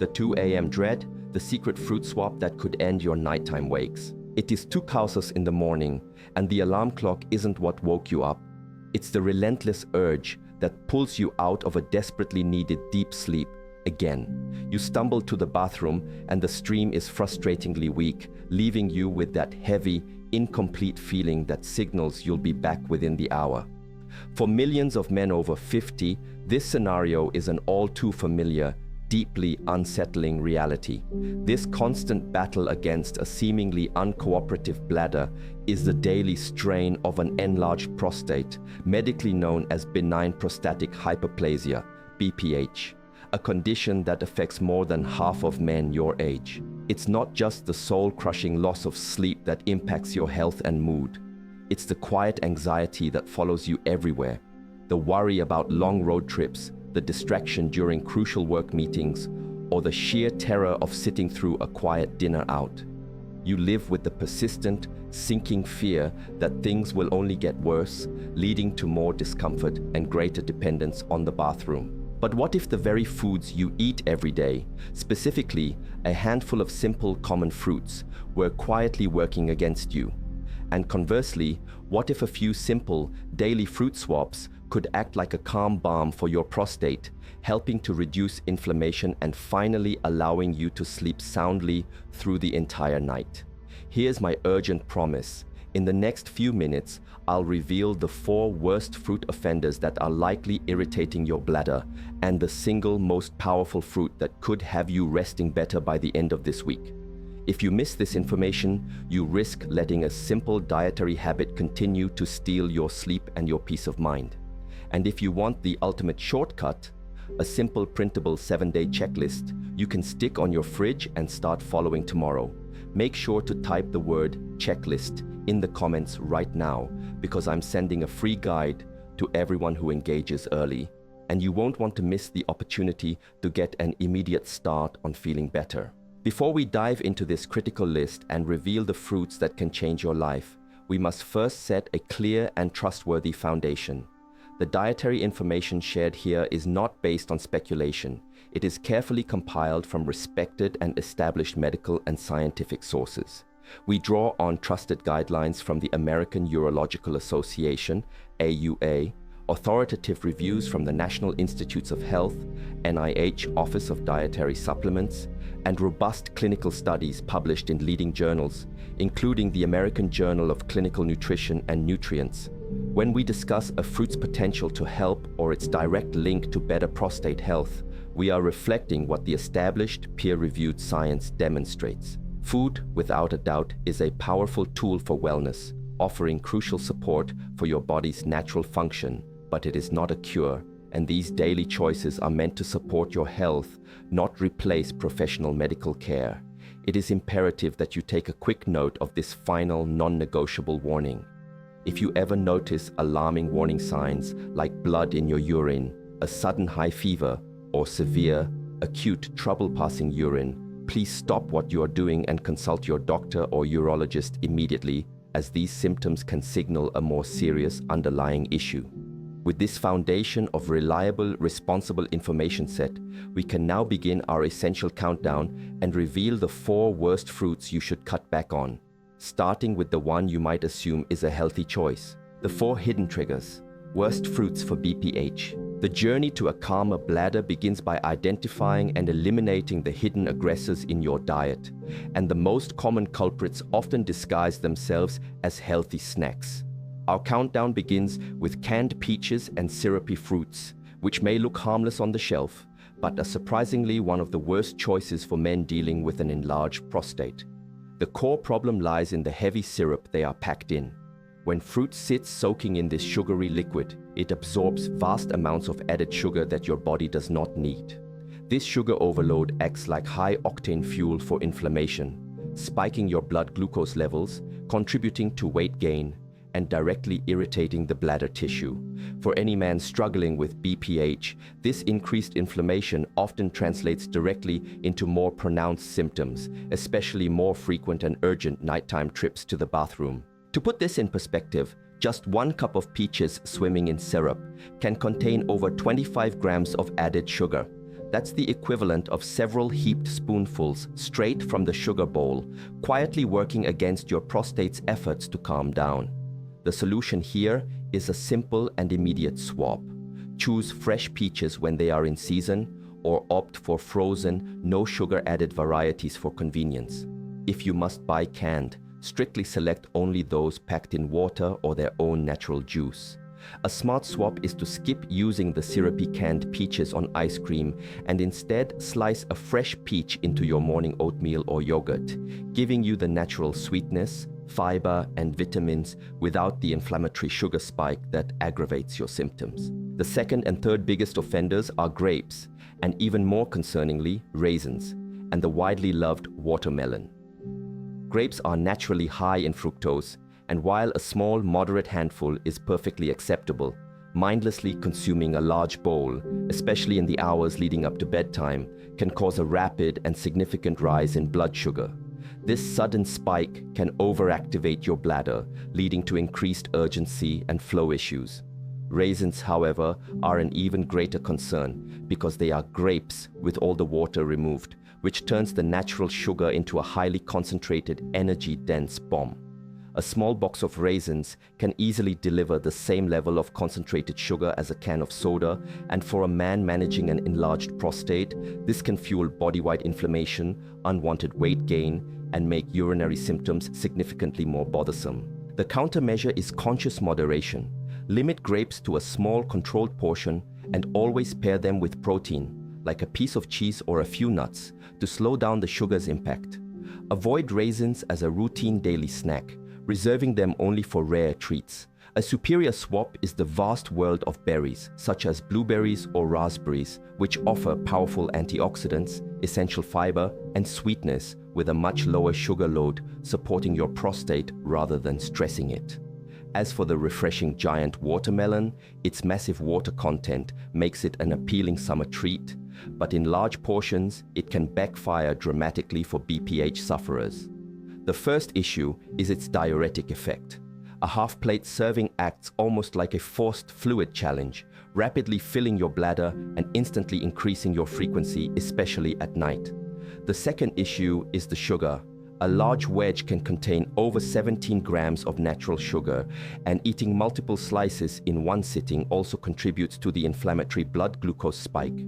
The 2 a.m. dread, the secret fruit swap that could end your nighttime wakes. It is 2 causes in the morning, and the alarm clock isn't what woke you up. It's the relentless urge that pulls you out of a desperately needed deep sleep. Again, you stumble to the bathroom and the stream is frustratingly weak, leaving you with that heavy, incomplete feeling that signals you'll be back within the hour. For millions of men over 50, this scenario is an all too familiar, deeply unsettling reality. This constant battle against a seemingly uncooperative bladder is the daily strain of an enlarged prostate, medically known as benign prostatic hyperplasia, BPH, a condition that affects more than half of men your age. It's not just the soul-crushing loss of sleep that impacts your health and mood. It's the quiet anxiety that follows you everywhere, the worry about long road trips, the distraction during crucial work meetings, or the sheer terror of sitting through a quiet dinner out. You live with the persistent, sinking fear that things will only get worse, leading to more discomfort and greater dependence on the bathroom. But what if the very foods you eat every day, specifically a handful of simple common fruits, were quietly working against you? And conversely, what if a few simple, daily fruit swaps could act like a calm balm for your prostate, helping to reduce inflammation and finally allowing you to sleep soundly through the entire night? Here's my urgent promise. In the next few minutes, I'll reveal the 4 worst fruit offenders that are likely irritating your bladder and the single most powerful fruit that could have you resting better by the end of this week. If you miss this information, you risk letting a simple dietary habit continue to steal your sleep and your peace of mind. And if you want the ultimate shortcut, a simple printable 7-day checklist you can stick on your fridge and start following tomorrow. Make sure to type the word checklist in the comments right now, because I'm sending a free guide to everyone who engages early, and you won't want to miss the opportunity to get an immediate start on feeling better. Before we dive into this critical list and reveal the fruits that can change your life, we must first set a clear and trustworthy foundation. The dietary information shared here is not based on speculation. It is carefully compiled from respected and established medical and scientific sources. We draw on trusted guidelines from the American Urological Association, AUA, authoritative reviews from the National Institutes of Health, NIH Office of Dietary Supplements, and robust clinical studies published in leading journals, including the American Journal of Clinical Nutrition and Nutrients. When we discuss a fruit's potential to help or its direct link to better prostate health, we are reflecting what the established, peer-reviewed science demonstrates. Food, without a doubt, is a powerful tool for wellness, offering crucial support for your body's natural function, but it is not a cure, and these daily choices are meant to support your health, not replace professional medical care. It is imperative that you take a quick note of this final non-negotiable warning. If you ever notice alarming warning signs like blood in your urine, a sudden high fever, or severe, acute trouble passing urine, please stop what you are doing and consult your doctor or urologist immediately, as these symptoms can signal a more serious underlying issue. With this foundation of reliable, responsible information set, we can now begin our essential countdown and reveal the 4 worst fruits you should cut back on, starting with the one you might assume is a healthy choice. The 4 hidden triggers. Worst fruits for BPH. The journey to a calmer bladder begins by identifying and eliminating the hidden aggressors in your diet, and the most common culprits often disguise themselves as healthy snacks. Our countdown begins with canned peaches and syrupy fruits, which may look harmless on the shelf, but are surprisingly one of the worst choices for men dealing with an enlarged prostate. The core problem lies in the heavy syrup they are packed in. When fruit sits soaking in this sugary liquid, it absorbs vast amounts of added sugar that your body does not need. This sugar overload acts like high-octane fuel for inflammation, spiking your blood glucose levels, contributing to weight gain, and directly irritating the bladder tissue. For any man struggling with BPH, this increased inflammation often translates directly into more pronounced symptoms, especially more frequent and urgent nighttime trips to the bathroom. To put this in perspective, just 1 cup of peaches swimming in syrup can contain over 25 grams of added sugar. That's the equivalent of several heaped spoonfuls straight from the sugar bowl, quietly working against your prostate's efforts to calm down. The solution here is a simple and immediate swap. Choose fresh peaches when they are in season, or opt for frozen, no sugar added varieties for convenience. If you must buy canned, strictly select only those packed in water or their own natural juice. A smart swap is to skip using the syrupy canned peaches on ice cream and instead slice a fresh peach into your morning oatmeal or yogurt, giving you the natural sweetness, fiber, and vitamins without the inflammatory sugar spike that aggravates your symptoms. The second and third biggest offenders are grapes, and even more concerningly, raisins, and the widely loved watermelon. Grapes are naturally high in fructose, and while a small, moderate handful is perfectly acceptable, mindlessly consuming a large bowl, especially in the hours leading up to bedtime, can cause a rapid and significant rise in blood sugar. This sudden spike can overactivate your bladder, leading to increased urgency and flow issues. Raisins, however, are an even greater concern because they are grapes with all the water removed, which turns the natural sugar into a highly concentrated, energy-dense bomb. A small box of raisins can easily deliver the same level of concentrated sugar as a can of soda, and for a man managing an enlarged prostate, this can fuel body-wide inflammation, unwanted weight gain, and make urinary symptoms significantly more bothersome. The countermeasure is conscious moderation. Limit grapes to a small, controlled portion and always pair them with protein, like a piece of cheese or a few nuts, to slow down the sugar's impact. Avoid raisins as a routine daily snack, reserving them only for rare treats. A superior swap is the vast world of berries, such as blueberries or raspberries, which offer powerful antioxidants, essential fiber, and sweetness with a much lower sugar load, supporting your prostate rather than stressing it. As for the refreshing giant watermelon, its massive water content makes it an appealing summer treat, but in large portions, it can backfire dramatically for BPH sufferers. The first issue is its diuretic effect. A half-plate serving acts almost like a forced fluid challenge, rapidly filling your bladder and instantly increasing your frequency, especially at night. The second issue is the sugar. A large wedge can contain over 17 grams of natural sugar, and eating multiple slices in one sitting also contributes to the inflammatory blood glucose spike.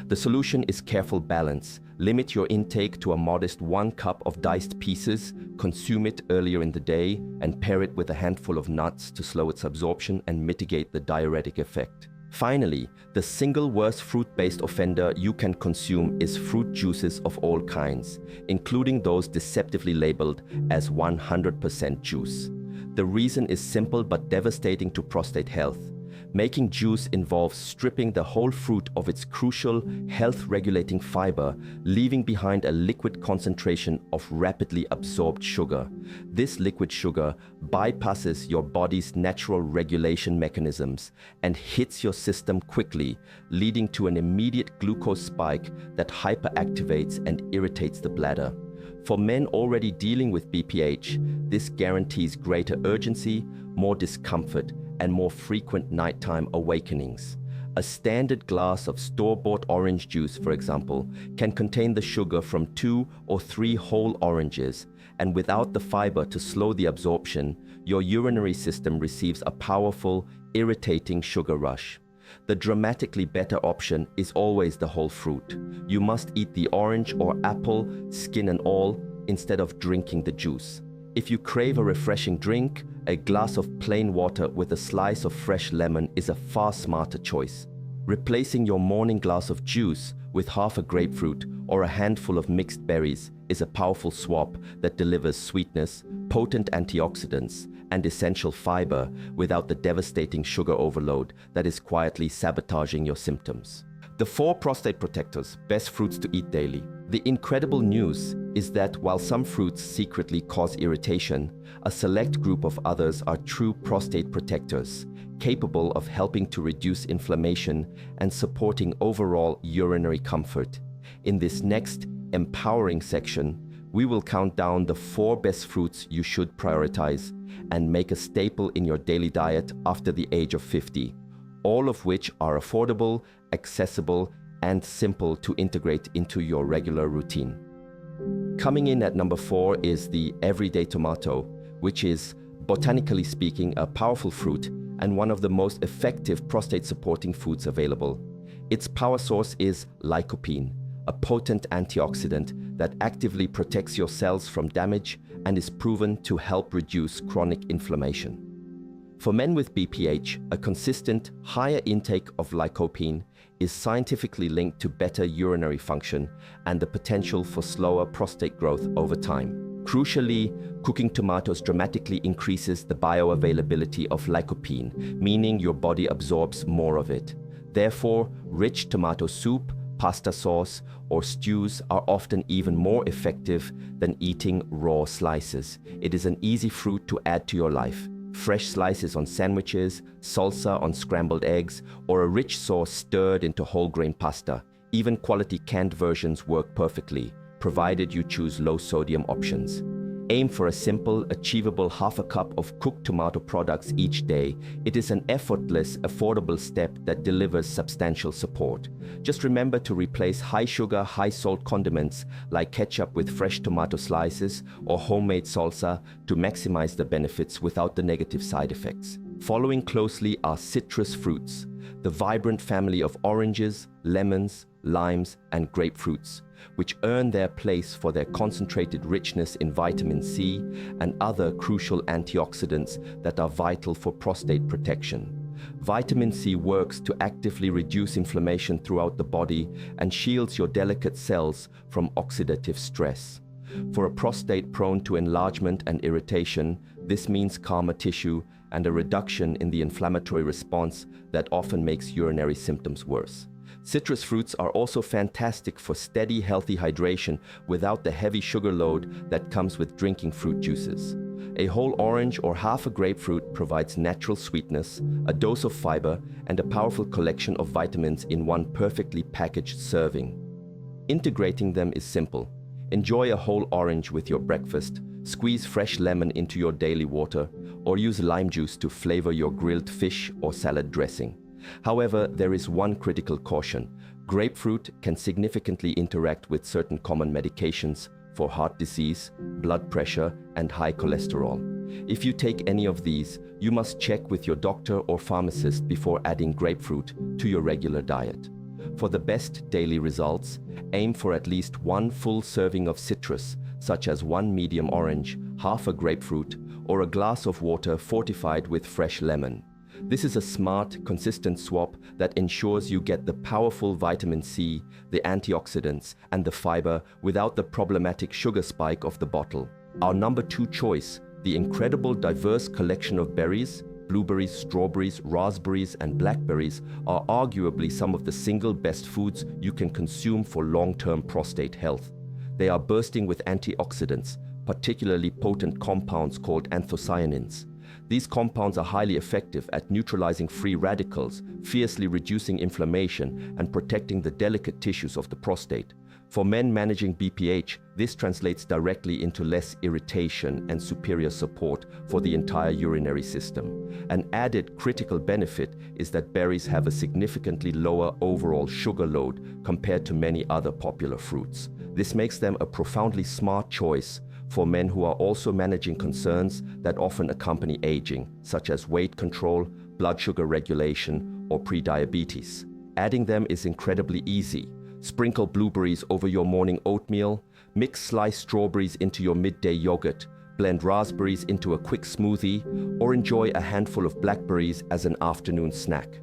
The solution is careful balance. Limit your intake to a modest 1 cup of diced pieces, consume it earlier in the day, and pair it with a handful of nuts to slow its absorption and mitigate the diuretic effect. Finally, the single worst fruit-based offender you can consume is fruit juices of all kinds, including those deceptively labeled as 100% juice. The reason is simple but devastating to prostate health. Making juice involves stripping the whole fruit of its crucial health-regulating fiber, leaving behind a liquid concentration of rapidly absorbed sugar. This liquid sugar bypasses your body's natural regulation mechanisms and hits your system quickly, leading to an immediate glucose spike that hyperactivates and irritates the bladder. For men already dealing with BPH, this guarantees greater urgency, more discomfort, and more frequent nighttime awakenings. A standard glass of store-bought orange juice, for example, can contain the sugar from 2 or 3 whole oranges, and without the fiber to slow the absorption, your urinary system receives a powerful, irritating sugar rush. The dramatically better option is always the whole fruit. You must eat the orange or apple, skin and all, instead of drinking the juice. If you crave a refreshing drink, a glass of plain water with a slice of fresh lemon is a far smarter choice. Replacing your morning glass of juice with half a grapefruit or a handful of mixed berries is a powerful swap that delivers sweetness, potent antioxidants, and essential fiber without the devastating sugar overload that is quietly sabotaging your symptoms. The 4 prostate protectors, best fruits to eat daily. The incredible news is that while some fruits secretly cause irritation, a select group of others are true prostate protectors, capable of helping to reduce inflammation and supporting overall urinary comfort. In this next empowering section, we will count down the 4 best fruits you should prioritize and make a staple in your daily diet after the age of 50, all of which are affordable, accessible, and simple to integrate into your regular routine. Coming in at number 4 is the everyday tomato, which is, botanically speaking, a powerful fruit and one of the most effective prostate-supporting foods available. Its power source is lycopene, a potent antioxidant that actively protects your cells from damage and is proven to help reduce chronic inflammation. For men with BPH, a consistent, higher intake of lycopene is scientifically linked to better urinary function and the potential for slower prostate growth over time. Crucially, cooking tomatoes dramatically increases the bioavailability of lycopene, meaning your body absorbs more of it. Therefore, rich tomato soup, pasta sauce, or stews are often even more effective than eating raw slices. It is an easy fruit to add to your life. Fresh slices on sandwiches, salsa on scrambled eggs, or a rich sauce stirred into whole grain pasta. Even quality canned versions work perfectly, provided you choose low-sodium options. Aim for a simple, achievable half a cup of cooked tomato products each day. It is an effortless, affordable step that delivers substantial support. Just remember to replace high-sugar, high-salt condiments like ketchup with fresh tomato slices or homemade salsa to maximize the benefits without the negative side effects. Following closely are citrus fruits, the vibrant family of oranges, lemons, limes, and grapefruits, which earn their place for their concentrated richness in vitamin C and other crucial antioxidants that are vital for prostate protection. Vitamin C works to actively reduce inflammation throughout the body and shields your delicate cells from oxidative stress. For a prostate prone to enlargement and irritation, this means calmer tissue and a reduction in the inflammatory response that often makes urinary symptoms worse. Citrus fruits are also fantastic for steady, healthy hydration without the heavy sugar load that comes with drinking fruit juices. A whole orange or half a grapefruit provides natural sweetness, a dose of fiber, and a powerful collection of vitamins in one perfectly packaged serving. Integrating them is simple. Enjoy a whole orange with your breakfast, squeeze fresh lemon into your daily water, or use lime juice to flavor your grilled fish or salad dressing. However, there is one critical caution. Grapefruit can significantly interact with certain common medications for heart disease, blood pressure, and high cholesterol. If you take any of these, you must check with your doctor or pharmacist before adding grapefruit to your regular diet. For the best daily results, aim for at least one full serving of citrus, such as one medium orange, half a grapefruit, or a glass of water fortified with fresh lemon. This is a smart, consistent swap that ensures you get the powerful vitamin C, the antioxidants, and the fiber without the problematic sugar spike of the bottle. Our number 2 choice, the incredible diverse collection of berries, blueberries, strawberries, raspberries, and blackberries, are arguably some of the single best foods you can consume for long-term prostate health. They are bursting with antioxidants, particularly potent compounds called anthocyanins. These compounds are highly effective at neutralizing free radicals, fiercely reducing inflammation, and protecting the delicate tissues of the prostate. For men managing BPH, this translates directly into less irritation and superior support for the entire urinary system. An added critical benefit is that berries have a significantly lower overall sugar load compared to many other popular fruits. This makes them a profoundly smart choice for men who are also managing concerns that often accompany aging, such as weight control, blood sugar regulation, or prediabetes. Adding them is incredibly easy. Sprinkle blueberries over your morning oatmeal, mix sliced strawberries into your midday yogurt, blend raspberries into a quick smoothie, or enjoy a handful of blackberries as an afternoon snack.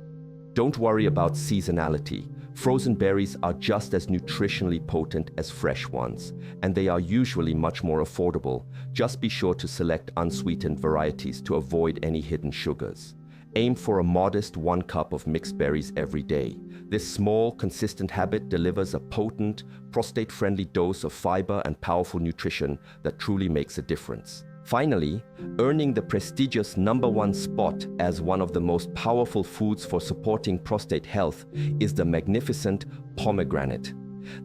Don't worry about seasonality. Frozen berries are just as nutritionally potent as fresh ones, and they are usually much more affordable. Just be sure to select unsweetened varieties to avoid any hidden sugars. Aim for a modest 1 cup of mixed berries every day. This small, consistent habit delivers a potent, prostate-friendly dose of fiber and powerful nutrition that truly makes a difference. Finally, earning the prestigious #1 spot as one of the most powerful foods for supporting prostate health is the magnificent pomegranate.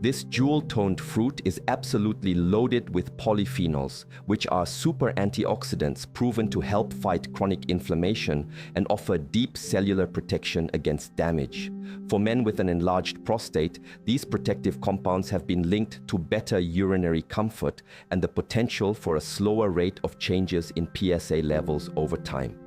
This jewel-toned fruit is absolutely loaded with polyphenols, which are super antioxidants proven to help fight chronic inflammation and offer deep cellular protection against damage. For men with an enlarged prostate, these protective compounds have been linked to better urinary comfort and the potential for a slower rate of changes in PSA levels over time.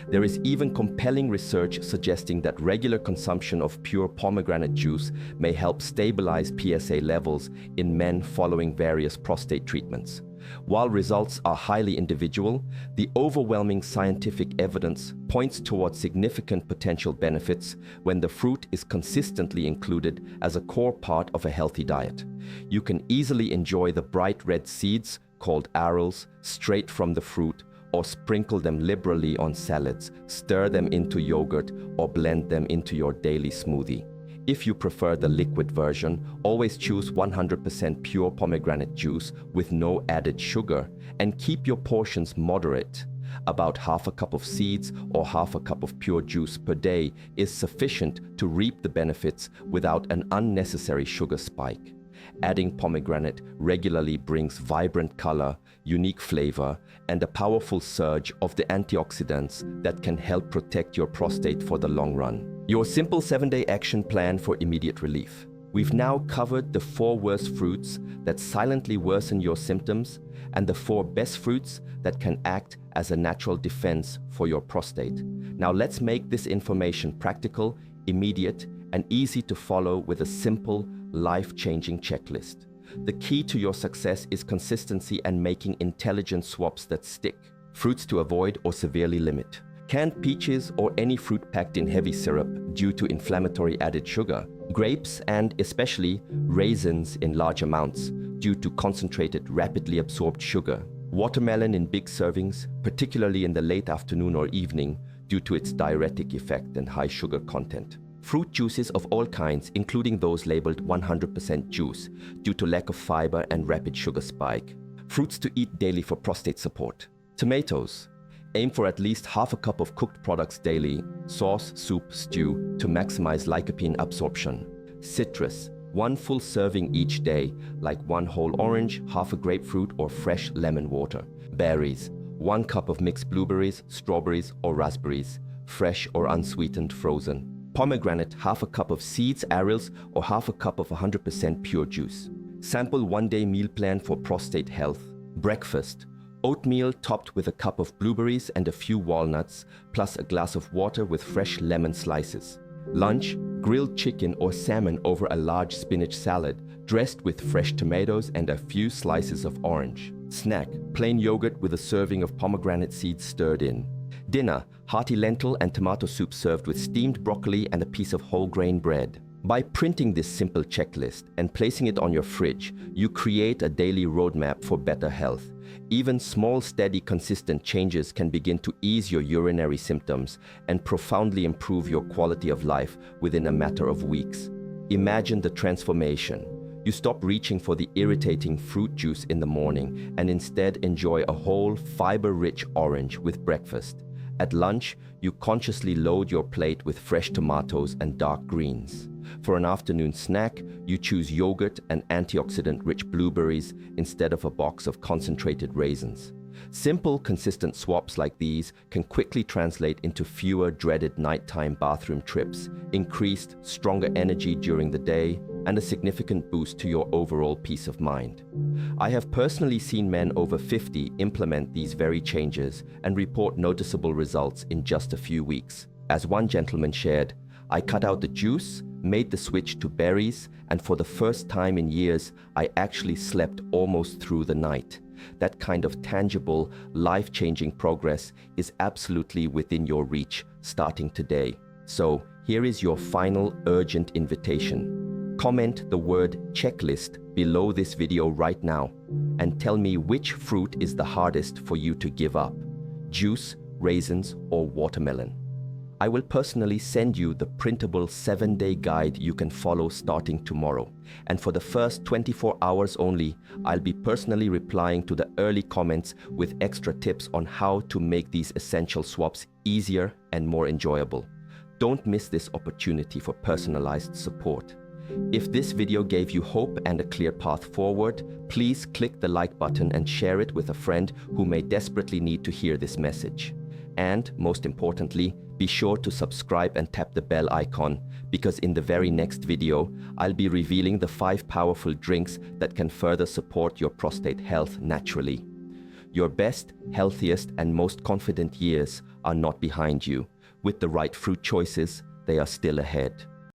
There is even compelling research suggesting that regular consumption of pure pomegranate juice may help stabilize PSA levels in men following various prostate treatments. While results are highly individual, the overwhelming scientific evidence points towards significant potential benefits when the fruit is consistently included as a core part of a healthy diet. You can easily enjoy the bright red seeds, called arils, straight from the fruit, or sprinkle them liberally on salads, stir them into yogurt, or blend them into your daily smoothie. If you prefer the liquid version, always choose 100% pure pomegranate juice with no added sugar, and keep your portions moderate. About half a cup of seeds or half a cup of pure juice per day is sufficient to reap the benefits without an unnecessary sugar spike. Adding pomegranate regularly brings vibrant color, unique flavor, and a powerful surge of the antioxidants that can help protect your prostate for the long run. Your simple 7-day action plan for immediate relief. We've now covered the 4 worst fruits that silently worsen your symptoms and the 4 best fruits that can act as a natural defense for your prostate. Now let's make this information practical, immediate, and easy to follow with a simple, life-changing checklist. The key to your success is consistency and making intelligent swaps that stick. Fruits to avoid or severely limit. Canned peaches or any fruit packed in heavy syrup due to inflammatory added sugar. Grapes and especially raisins in large amounts due to concentrated, rapidly absorbed sugar. Watermelon in big servings, particularly in the late afternoon or evening, due to its diuretic effect and high sugar content. Fruit juices of all kinds, including those labeled 100% juice, due to lack of fiber and rapid sugar spike. Fruits to eat daily for prostate support. Tomatoes. Aim for at least half a cup of cooked products daily, sauce, soup, stew, to maximize lycopene absorption. Citrus. 1 full serving each day, like 1 whole orange, half a grapefruit, or fresh lemon water. Berries. 1 cup of mixed blueberries, strawberries, or raspberries, fresh or unsweetened frozen. Pomegranate, half a cup of seeds, arils, or half a cup of 100% pure juice. Sample 1-day meal plan for prostate health. Breakfast. Oatmeal topped with a cup of blueberries and a few walnuts, plus a glass of water with fresh lemon slices. Lunch. Grilled chicken or salmon over a large spinach salad, dressed with fresh tomatoes and a few slices of orange. Snack. Plain yogurt with a serving of pomegranate seeds stirred in. Dinner. Hearty lentil and tomato soup served with steamed broccoli and a piece of whole grain bread. By printing this simple checklist and placing it on your fridge, you create a daily roadmap for better health. Even small, steady, consistent changes can begin to ease your urinary symptoms and profoundly improve your quality of life within a matter of weeks. Imagine the transformation. You stop reaching for the irritating fruit juice in the morning and instead enjoy a whole, fiber-rich orange with breakfast. At lunch, you consciously load your plate with fresh tomatoes and dark greens. For an afternoon snack, you choose yogurt and antioxidant-rich blueberries instead of a box of concentrated raisins. Simple, consistent swaps like these can quickly translate into fewer dreaded nighttime bathroom trips, increased, stronger energy during the day, and a significant boost to your overall peace of mind. I have personally seen men over 50 implement these very changes and report noticeable results in just a few weeks. As one gentleman shared, "I cut out the juice, made the switch to berries, and for the first time in years, I actually slept almost through the night." That kind of tangible, life-changing progress is absolutely within your reach starting today. So here is your final urgent invitation. Comment the word checklist below this video right now and tell me which fruit is the hardest for you to give up: juice, raisins, or watermelon. I will personally send you the printable 7-day guide you can follow starting tomorrow. And for the first 24 hours only, I'll be personally replying to the early comments with extra tips on how to make these essential swaps easier and more enjoyable. Don't miss this opportunity for personalized support. If this video gave you hope and a clear path forward, please click the like button and share it with a friend who may desperately need to hear this message. And, most importantly, be sure to subscribe and tap the bell icon, because in the very next video, I'll be revealing the 5 powerful drinks that can further support your prostate health naturally. Your best, healthiest, and most confident years are not behind you. With the right fruit choices, they are still ahead.